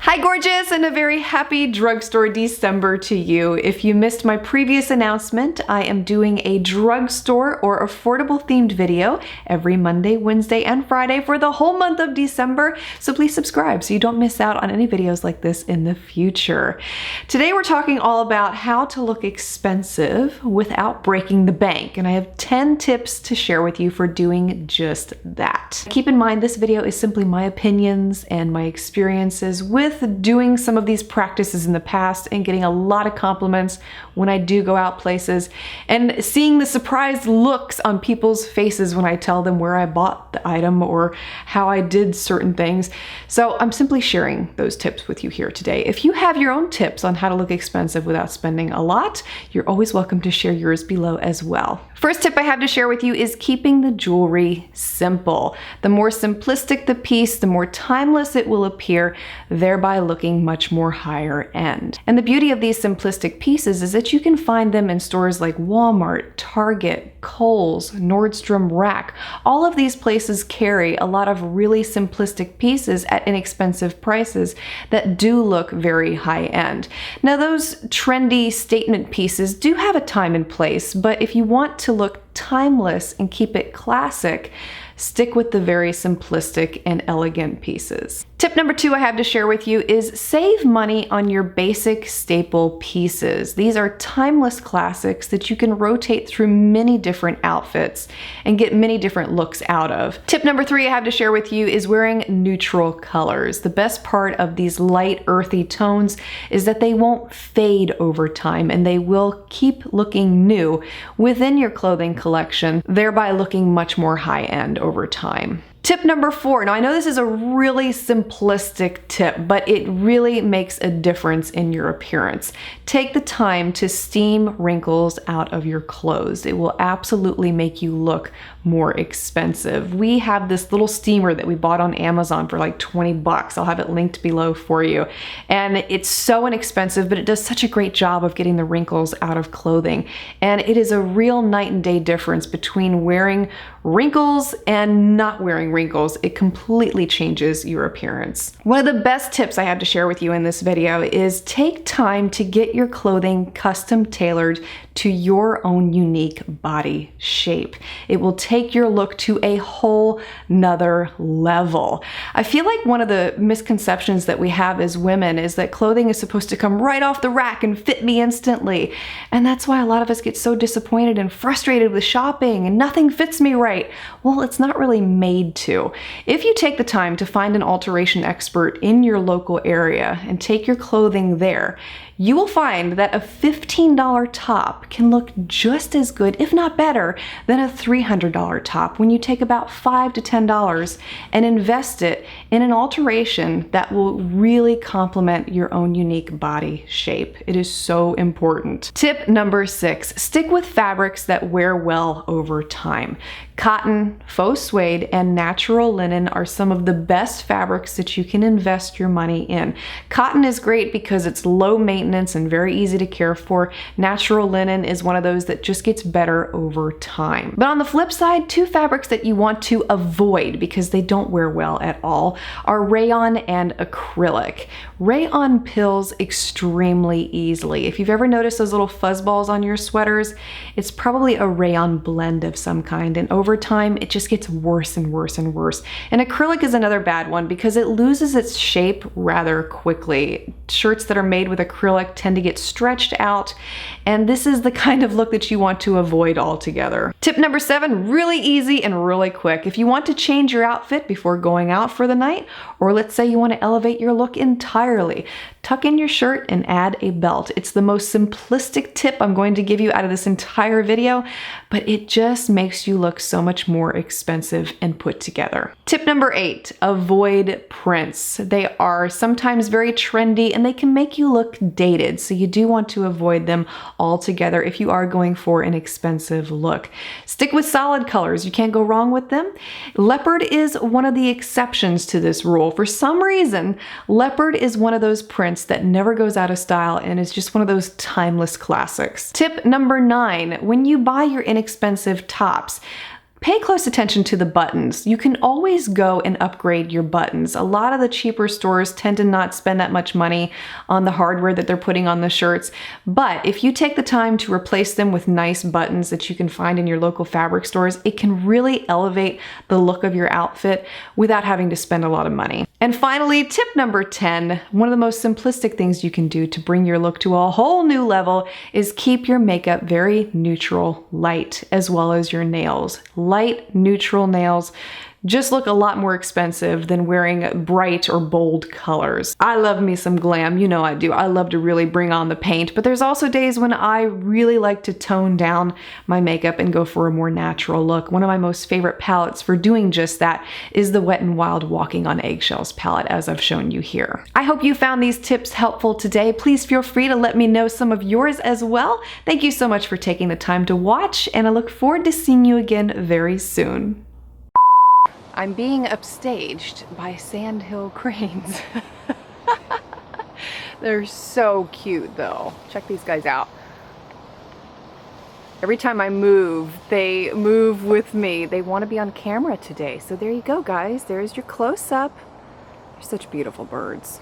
Hi gorgeous, and a very happy drugstore December to you. If you missed my previous announcement, I am doing a drugstore or affordable themed video every Monday, Wednesday, and Friday for the whole month of December, so please subscribe so you don't miss out on any videos like this in the future. Today we're talking all about how to look expensive without breaking the bank, and I have 10 tips to share with you for doing just that. Keep in mind this video is simply my opinions and my experiences with doing some of these practices in the past and getting a lot of compliments when I do go out places, and seeing the surprised looks on people's faces when I tell them where I bought the item or how I did certain things. So I'm simply sharing those tips with you here today. If you have your own tips on how to look expensive without spending a lot, you're always welcome to share yours below as well. First tip I have to share with you is keeping the jewelry simple. The more simplistic the piece, the more timeless it will appear, thereby looking much more higher end. And the beauty of these simplistic pieces is that you can find them in stores like Walmart, Target, Kohl's, Nordstrom Rack. All of these places carry a lot of really simplistic pieces at inexpensive prices that do look very high end. Now those trendy statement pieces do have a time and place, but if you want to look timeless and keep it classic, stick with the very simplistic and elegant pieces. Tip number 2 I have to share with you is save money on your basic staple pieces. These are timeless classics that you can rotate through many different outfits and get many different looks out of. Tip number 3 I have to share with you is wearing neutral colors. The best part of these light, earthy tones is that they won't fade over time and they will keep looking new within your clothing collection, thereby looking much more high-end over time. Tip number 4. Now I know this is a really simplistic tip, but it really makes a difference in your appearance. Take the time to steam wrinkles out of your clothes. It will absolutely make you look more expensive. We have this little steamer that we bought on Amazon for like 20 bucks. I'll have it linked below for you. And it's so inexpensive, but it does such a great job of getting the wrinkles out of clothing. And it is a real night and day difference between wearing wrinkles and not wearing wrinkles. It completely changes your appearance. One of the best tips I have to share with you in this video is take time to get your clothing custom tailored to your own unique body shape. It will take your look to a whole nother level. I feel like one of the misconceptions that we have as women is that clothing is supposed to come right off the rack and fit me instantly. And that's why a lot of us get so disappointed and frustrated with shopping and nothing fits me right. Well, it's not really made to. If you take the time to find an alteration expert in your local area and take your clothing there, you will find that a $15 top can look just as good, if not better, than a $300 top when you take about $5 to $10 and invest it in an alteration that will really complement your own unique body shape. It is so important. Tip number 6, stick with fabrics that wear well over time. Cotton, faux suede, and natural linen are some of the best fabrics that you can invest your money in. Cotton is great because it's low maintenance and very easy to care for. Natural linen is one of those that just gets better over time. But on the flip side, 2 fabrics that you want to avoid because they don't wear well at all are rayon and acrylic. Rayon pills extremely easily. If you've ever noticed those little fuzz balls on your sweaters, it's probably a rayon blend of some kind, and over time it just gets worse and worse and worse. And acrylic is another bad one because it loses its shape rather quickly. Shirts that are made with acrylic tend to get stretched out, and this is the kind of look that you want to avoid altogether. Tip number 7, really easy and really quick. If you want to change your outfit before going out for the night, or let's say you want to elevate your look entirely, tuck in your shirt and add a belt. It's the most simplistic tip I'm going to give you out of this entire video, but it just makes you look so much more expensive and put together. Tip number 8, avoid prints. They are sometimes very trendy and they can make you look dated, so you do want to avoid them altogether if you are going for an expensive look. Stick with solid colors. You can't go wrong with them. Leopard is one of the exceptions to this rule. For some reason, leopard is one of those prints that never goes out of style and is just one of those timeless classics. Tip number 9, when you buy your inexpensive tops, Pay close attention to the buttons. You can always go and upgrade your buttons. A lot of the cheaper stores tend to not spend that much money on the hardware that they're putting on the shirts, but if you take the time to replace them with nice buttons that you can find in your local fabric stores, it can really elevate the look of your outfit without having to spend a lot of money. And finally, tip number 10, one of the most simplistic things you can do to bring your look to a whole new level is keep your makeup very neutral, light, as well as your nails. Light, neutral nails just look a lot more expensive than wearing bright or bold colors. I love me some glam, you know I do. I love to really bring on the paint, but there's also days when I really like to tone down my makeup and go for a more natural look. One of my most favorite palettes for doing just that is the Wet n Wild Walking on Eggshells palette, as I've shown you here. I hope you found these tips helpful today. Please feel free to let me know some of yours as well. Thank you so much for taking the time to watch, and I look forward to seeing you again very soon. I'm being upstaged by sandhill cranes. They're so cute though. Check these guys out. Every time I move, they move with me. They want to be on camera today. So there you go, guys. There's your close-up. They're such beautiful birds.